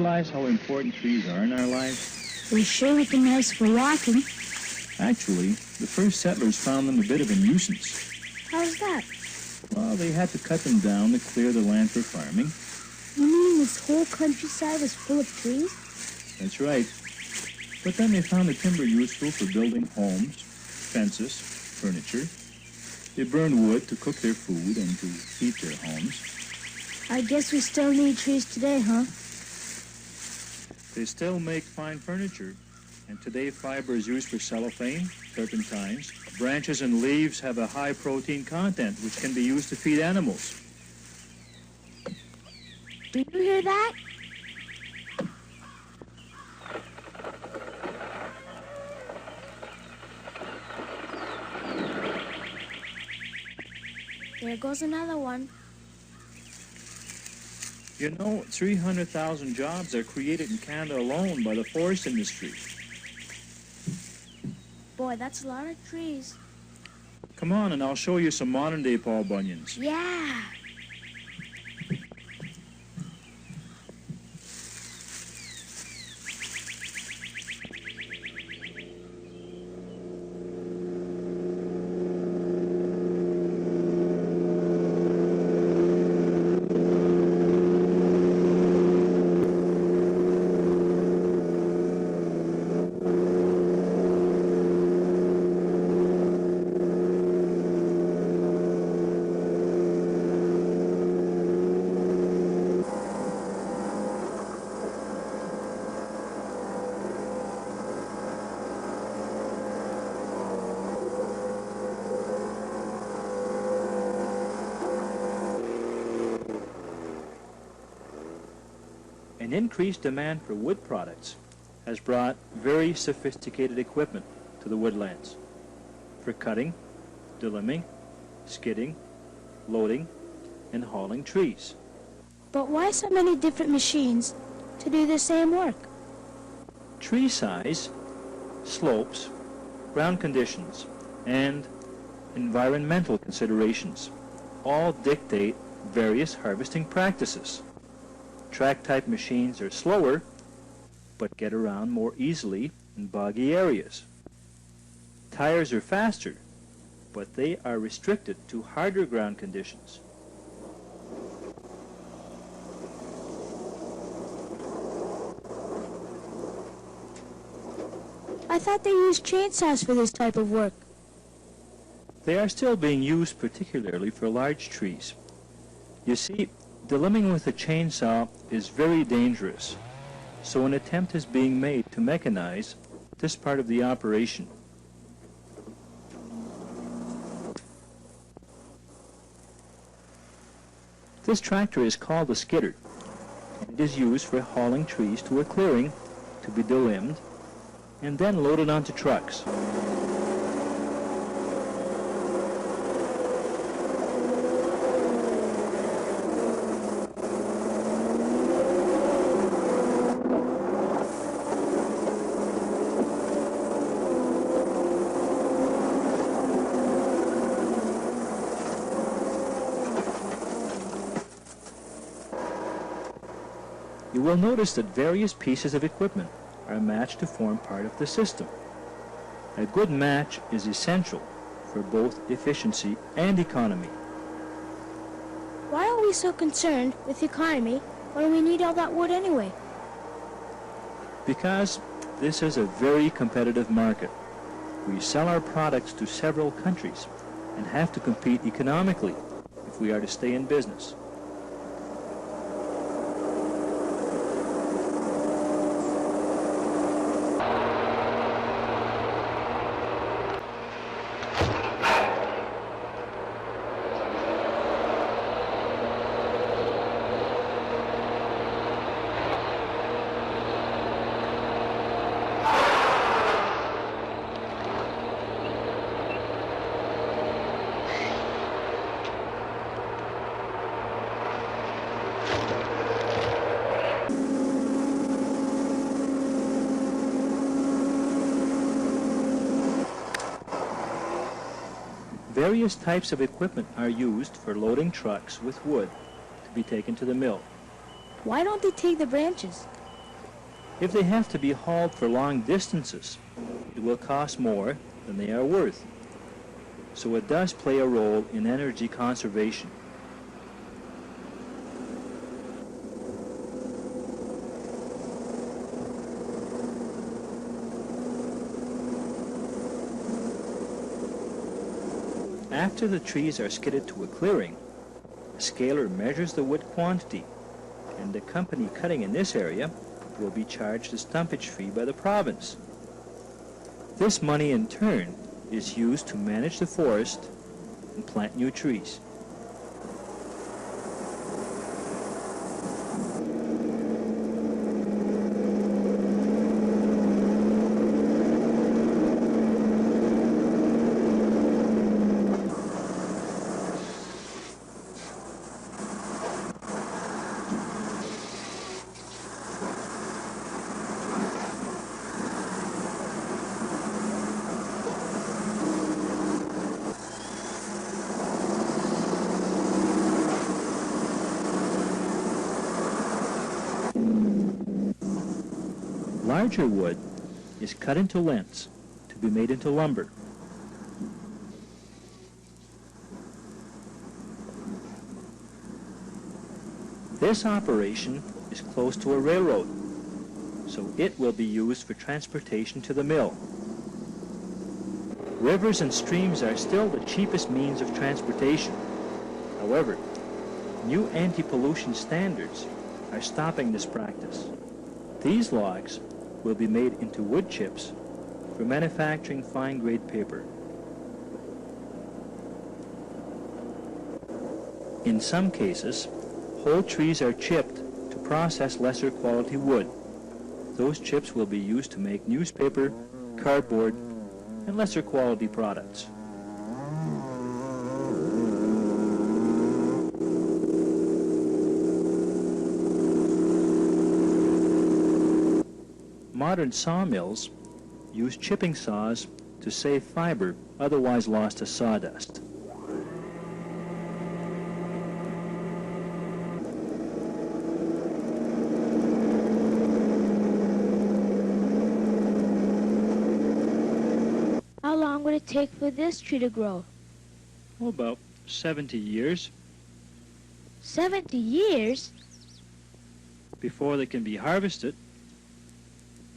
realize how important trees are in our lives? They sure look nice for walking. Actually, the first settlers found them a bit of a nuisance. How's that? Well, they had to cut them down to clear the land for farming. You mean this whole countryside was full of trees? That's right. But then they found the timber useful for building homes, fences, furniture. They burned wood to cook their food and to heat their homes. I guess we still need trees today, huh? They still make fine furniture, and today fiber is used for cellophane, turpentines. Branches and leaves have a high protein content, which can be used to feed animals. Do you hear that? There goes another one. You know, 300,000 jobs are created in Canada alone by the forest industry. Boy, that's a lot of trees. Come on, and I'll show you some modern-day Paul Bunyans. Yeah. An increased demand for wood products has brought very sophisticated equipment to the woodlands for cutting, delimbing, skidding, loading, and hauling trees. But why so many different machines to do the same work? Tree size, slopes, ground conditions, and environmental considerations all dictate various harvesting practices. Track-type machines are slower, but get around more easily in boggy areas. Tires are faster, but they are restricted to harder ground conditions. I thought they used chainsaws for this type of work. They are still being used particularly for large trees. You see, delimbing with a chainsaw is very dangerous, so an attempt is being made to mechanize this part of the operation. This tractor is called a skidder, and it is used for hauling trees to a clearing to be delimbed and then loaded onto trucks. You will notice that various pieces of equipment are matched to form part of the system. A good match is essential for both efficiency and economy. Why are we so concerned with economy when we need all that wood anyway? Because this is a very competitive market. We sell our products to several countries and have to compete economically if we are to stay in business. Various types of equipment are used for loading trucks with wood to be taken to the mill. Why don't they take the branches? If they have to be hauled for long distances, it will cost more than they are worth. So it does play a role in energy conservation. After the trees are skidded to a clearing, a scaler measures the wood quantity, and the company cutting in this area will be charged a stumpage fee by the province. This money in turn is used to manage the forest and plant new trees. Larger wood is cut into lengths to be made into lumber. This operation is close to a railroad, so it will be used for transportation to the mill. Rivers and streams are still the cheapest means of transportation. However, new anti-pollution standards are stopping this practice. These logs will be made into wood chips for manufacturing fine-grade paper. In some cases, whole trees are chipped to process lesser quality wood. Those chips will be used to make newspaper, cardboard, and lesser quality products. Modern sawmills use chipping saws to save fiber otherwise lost to sawdust. How long would it take for this tree to grow? Oh, about 70 years 70 years? before they can be harvested.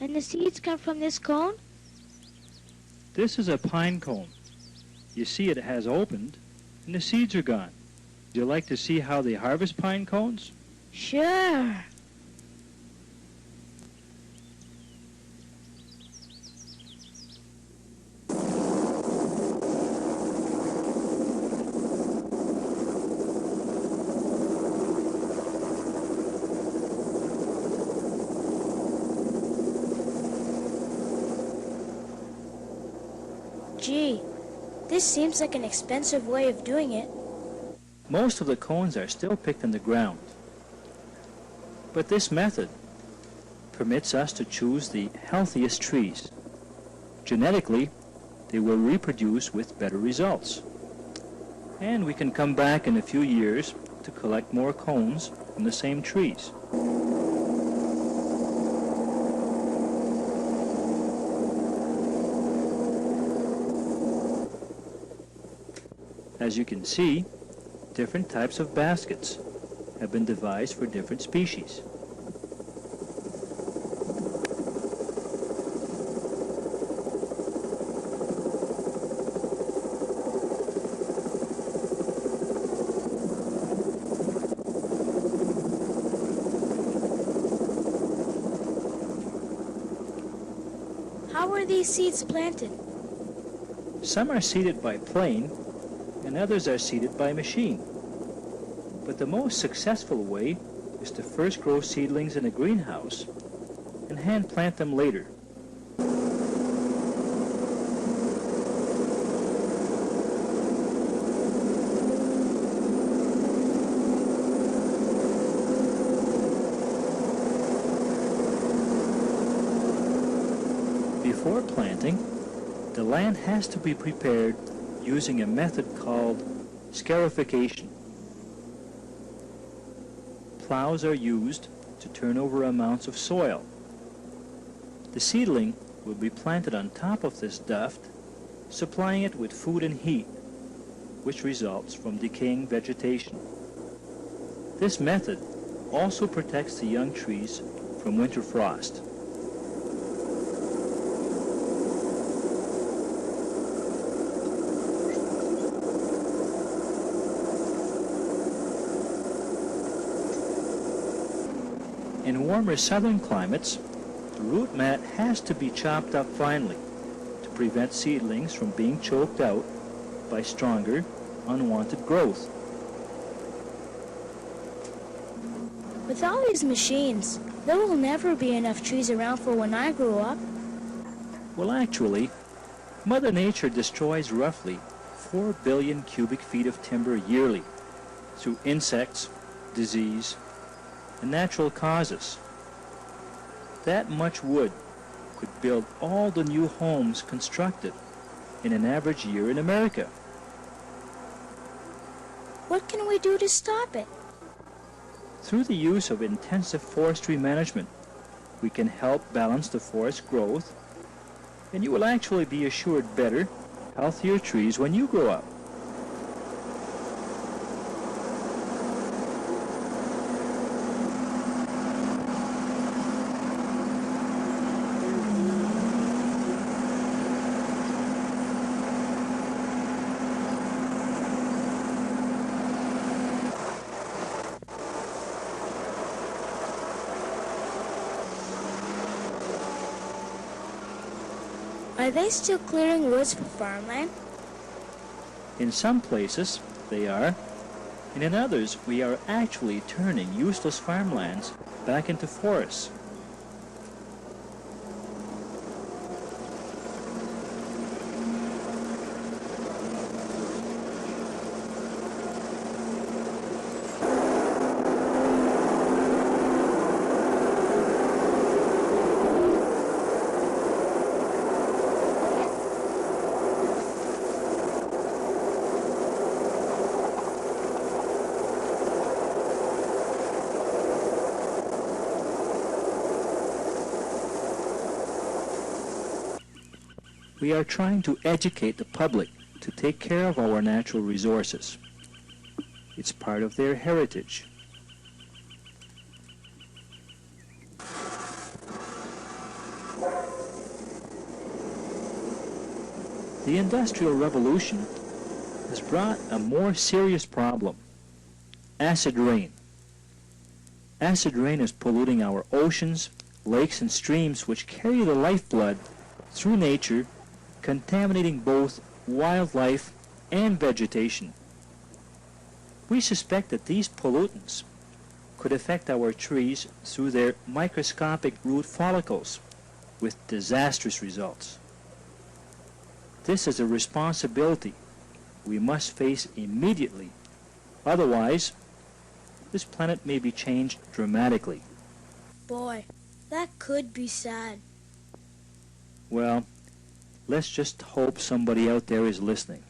And the seeds come from this cone? This is a pine cone. You see it has opened, and the seeds are gone. Would you like to see how they harvest pine cones? Sure. Gee, this seems like an expensive way of doing it. Most of the cones are still picked in the ground. But this method permits us to choose the healthiest trees. Genetically, they will reproduce with better results. And we can come back in a few years to collect more cones from the same trees. As you can see, different types of baskets have been devised for different species. How are these seeds planted? Some are seeded by plane, and others are seeded by machine. But the most successful way is to first grow seedlings in a greenhouse and hand plant them later. Before planting, the land has to be prepared using a method called scarification. Plows are used to turn over amounts of soil, The seedling will be planted on top of this duft, supplying it with food and heat, which results from decaying vegetation. This method also protects the young trees from winter frost. In warmer southern climates, the root mat has to be chopped up finely to prevent seedlings from being choked out by stronger, unwanted growth. With all these machines, there will never be enough trees around for when I grow up. Well, actually, Mother Nature destroys roughly 4 billion cubic feet of timber yearly through insects, disease, and natural causes. That much wood could build all the new homes constructed in an average year in America. What can we do to stop it? Through the use of intensive forestry management, we can help balance the forest growth, and you will actually be assured better, healthier trees when you grow up. Are they still clearing woods for farmland? In some places, they are, and in others, we are actually turning useless farmlands back into forests. We are trying to educate the public to take care of our natural resources. It's part of their heritage. The Industrial Revolution has brought a more serious problem: acid rain. Acid rain is polluting our oceans, lakes, and streams, which carry the lifeblood through nature, contaminating both wildlife and vegetation. We suspect that these pollutants could affect our trees through their microscopic root follicles, with disastrous results. This is a responsibility we must face immediately. Otherwise, this planet may be changed dramatically. Boy, that could be sad. Well, let's just hope somebody out there is listening.